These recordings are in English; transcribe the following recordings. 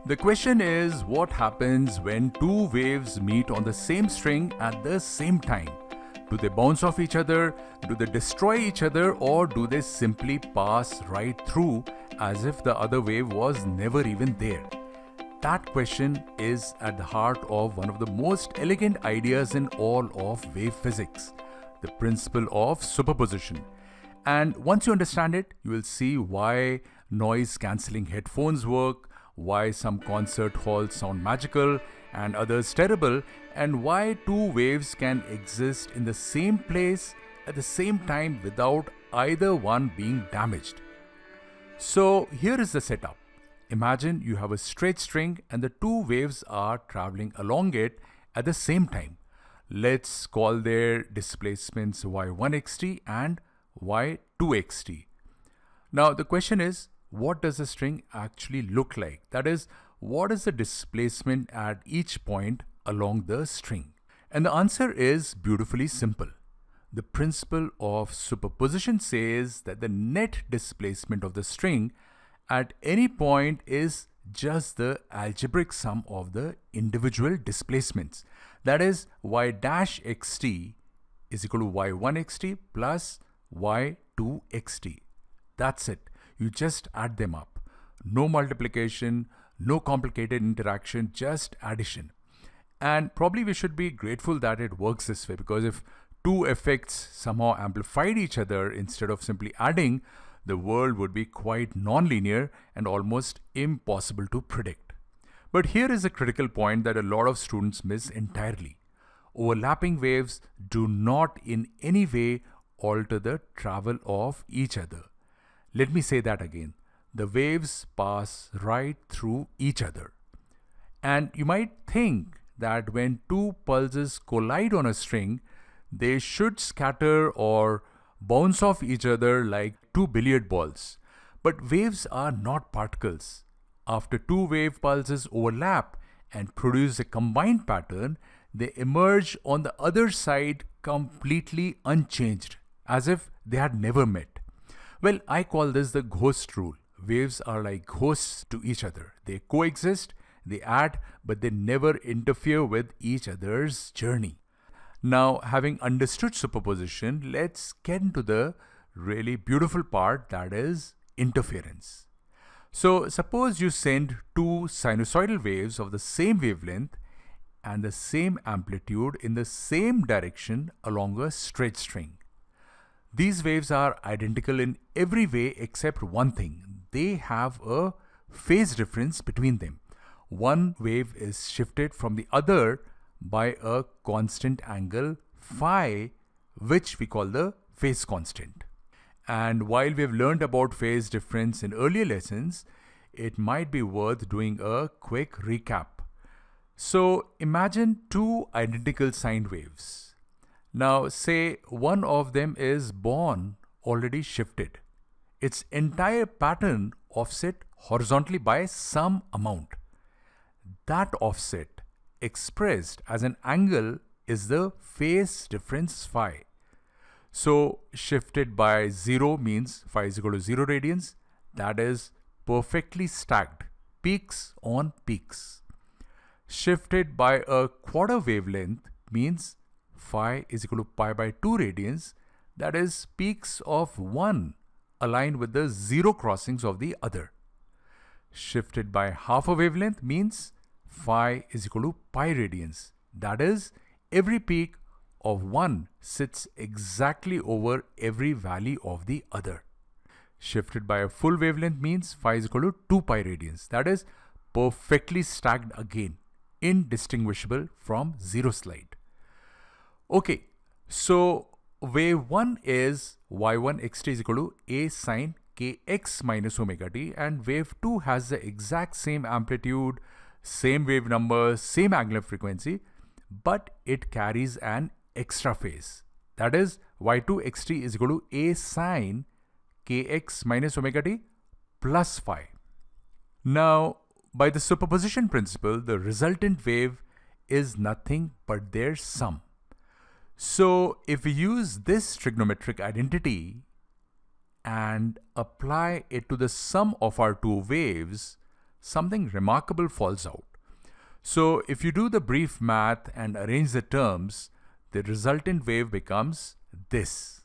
The question is, what happens when two waves meet on the same string at the same time? Do they bounce off each other? Do they destroy each other? Or do they simply pass right through as if the other wave was never even there? That question is at the heart of one of the most elegant ideas in all of wave physics, the principle of superposition. And once you understand it, you will see why noise-cancelling headphones work, why some concert halls sound magical and others terrible, and why two waves can exist in the same place at the same time without either one being damaged. So here is the setup. Imagine you have a straight string and the two waves are traveling along it at the same time. Let's call their displacements y1xt and y2xt. Now the question is, what does the string actually look like? That is, what is the displacement at each point along the string? And the answer is beautifully simple. The principle of superposition says that the net displacement of the string at any point is just the algebraic sum of the individual displacements. That is, y dash xt is equal to y1xt plus y2xt. That's it. You just add them up. No multiplication, no complicated interaction, just addition. And probably we should be grateful that it works this way, because if two effects somehow amplified each other instead of simply adding, the world would be quite non-linear and almost impossible to predict. But here is a critical point that a lot of students miss entirely. Overlapping waves do not in any way alter the travel of each other. Let me say that again. The waves pass right through each other. And you might think that when two pulses collide on a string, they should scatter or bounce off each other like two billiard balls. But waves are not particles. After two wave pulses overlap and produce a combined pattern, they emerge on the other side completely unchanged, as if they had never met. Well, I call this the ghost rule. Waves are like ghosts to each other. They coexist, they add, but they never interfere with each other's journey. Now, having understood superposition, let's get into the really beautiful part, that is interference. So, suppose you send two sinusoidal waves of the same wavelength and the same amplitude in the same direction along a straight string. These waves are identical in every way except one thing. They have a phase difference between them. One wave is shifted from the other by a constant angle phi, which we call the phase constant. And while we have learned about phase difference in earlier lessons, it might be worth doing a quick recap. So imagine two identical sine waves. Now say one of them is born already shifted. Its entire pattern offset horizontally by some amount. That offset, expressed as an angle, is the phase difference phi. So shifted by 0 means phi is equal to 0 radians. That is perfectly stacked, peaks on peaks. Shifted by a quarter wavelength means phi is equal to pi by 2 radians. That is peaks of one aligned with the 0 crossings of the other. Shifted by half a wavelength means phi is equal to pi radians. That is, every peak of one sits exactly over every valley of the other. Shifted by a full wavelength means phi is equal to 2 pi radians. That is perfectly stacked again, indistinguishable from zero slide. Okay, so wave 1 is y1xt is equal to a sine kx minus omega t, and wave 2 has the exact same amplitude, same wave number, same angular frequency, but it carries an extra phase. That is, y2xt is equal to a sine kx minus omega t plus phi. Now, by the superposition principle, the resultant wave is nothing but their sum. So, if we use this trigonometric identity and apply it to the sum of our two waves, something remarkable falls out. So if you do the brief math and arrange the terms, the resultant wave becomes this.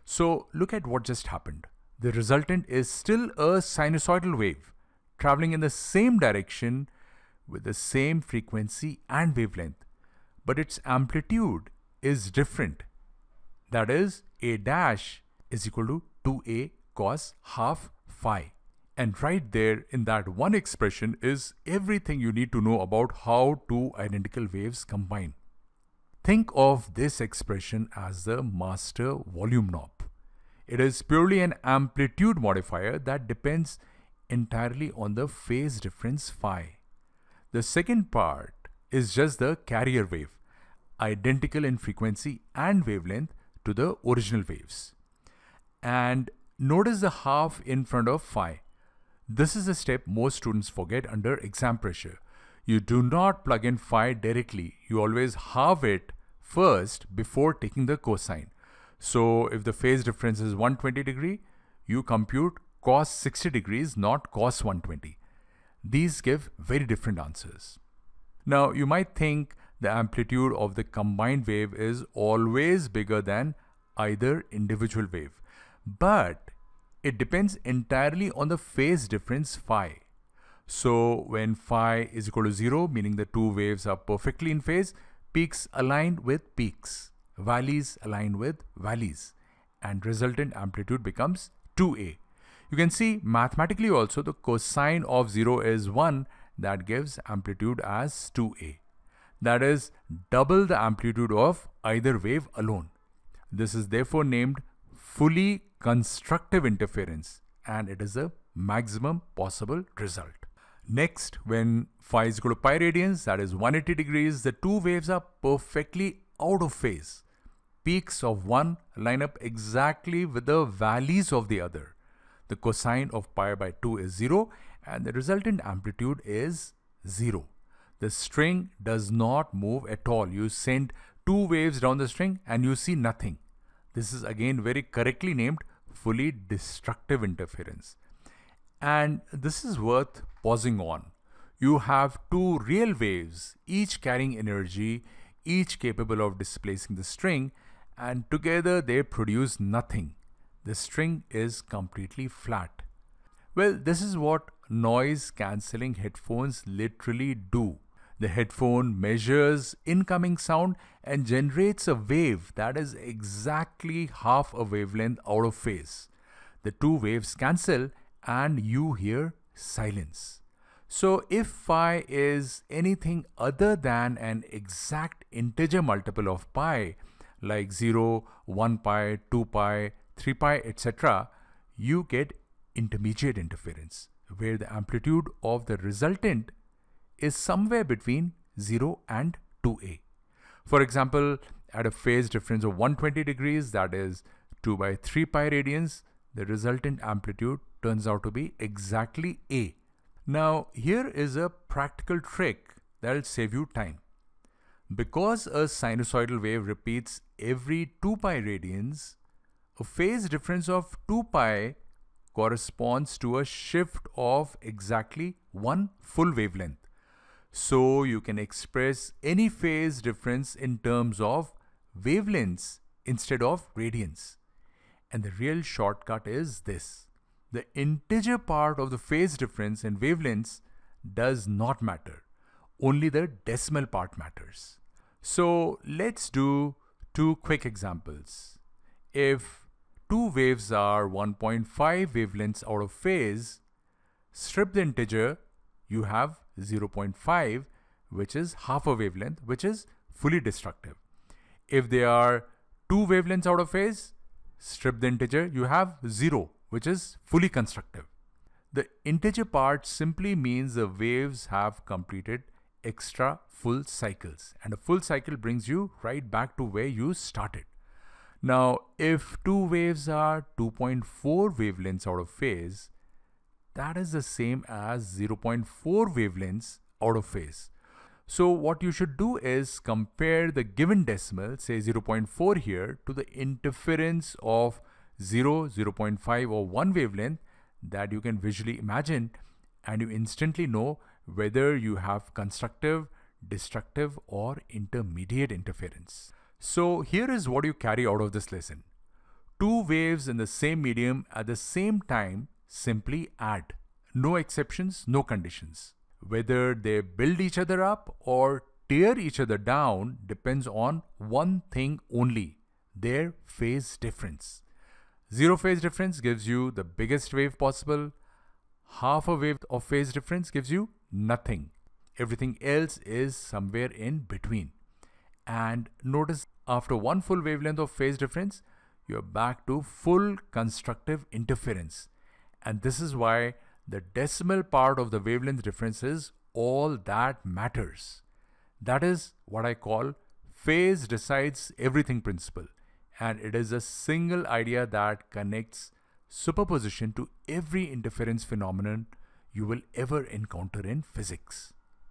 So look at what just happened. The resultant is still a sinusoidal wave traveling in the same direction with the same frequency and wavelength, but its amplitude is different. That is, A dash is equal to 2A cos half phi. And right there in that one expression is everything you need to know about how two identical waves combine. Think of this expression as the master volume knob. It is purely an amplitude modifier that depends entirely on the phase difference phi. The second part is just the carrier wave, identical in frequency and wavelength to the original waves. And notice the half in front of phi. This is a step most students forget under exam pressure. You do not plug in phi directly. You always halve it first before taking the cosine. So if the phase difference is 120 degree, you compute cos 60 degrees, not cos 120. These give very different answers. Now you might think the amplitude of the combined wave is always bigger than either individual wave, but it depends entirely on the phase difference phi. So when phi is equal to 0, meaning the two waves are perfectly in phase, peaks aligned with peaks, valleys align with valleys, and resultant amplitude becomes 2A. You can see mathematically also the cosine of 0 is 1, that gives amplitude as 2A. That is double the amplitude of either wave alone. This is therefore named fully constructive interference, and it is a maximum possible result. Next, when phi is equal to pi radians, that is 180 degrees, the two waves are perfectly out of phase. Peaks of one line up exactly with the valleys of the other. The cosine of pi by 2 is 0 and the resultant amplitude is 0. The string does not move at all. You send two waves down the string and you see nothing. This is again very correctly named fully destructive interference. And this is worth pausing on. You have two real waves, each carrying energy, each capable of displacing the string, and together they produce nothing. The string is completely flat. Well, this is what noise cancelling headphones literally do. The headphone measures incoming sound and generates a wave that is exactly half a wavelength out of phase. The two waves cancel and you hear silence. So if phi is anything other than an exact integer multiple of pi, like 0, 1 pi, 2 pi, 3 pi, etc., you get intermediate interference, where the amplitude of the resultant is somewhere between 0 and 2A. For example, at a phase difference of 120 degrees, that is 2 by 3 pi radians, the resultant amplitude turns out to be exactly A. Now, here is a practical trick that will save you time. Because a sinusoidal wave repeats every 2 pi radians, a phase difference of 2 pi corresponds to a shift of exactly one full wavelength. So you can express any phase difference in terms of wavelengths instead of radians. And the real shortcut is this. The integer part of the phase difference in wavelengths does not matter. Only the decimal part matters. So let's do two quick examples. If two waves are 1.5 wavelengths out of phase, strip the integer, you have 0.5, which is half a wavelength, which is fully destructive. If they are two wavelengths out of phase, strip the integer, you have 0, which is fully constructive. The integer part simply means the waves have completed extra full cycles, and a full cycle brings you right back to where you started. Now, if two waves are 2.4 wavelengths out of phase, that is the same as 0.4 wavelengths out of phase. So what you should do is compare the given decimal, say 0.4 here, to the interference of 0, 0.5 or 1 wavelength that you can visually imagine, and you instantly know whether you have constructive, destructive, or intermediate interference. So here is what you carry out of this lesson. Two waves in the same medium at the same time simply add. No exceptions, no conditions. Whether they build each other up or tear each other down depends on one thing only: their phase difference. Zero phase difference gives you the biggest wave possible. Half a wave of phase difference gives you nothing. Everything else is somewhere in between. And notice, after one full wavelength of phase difference, you're back to full constructive interference. And this is why the decimal part of the wavelength difference is all that matters. That is what I call phase decides everything principle. And it is a single idea that connects superposition to every interference phenomenon you will ever encounter in physics.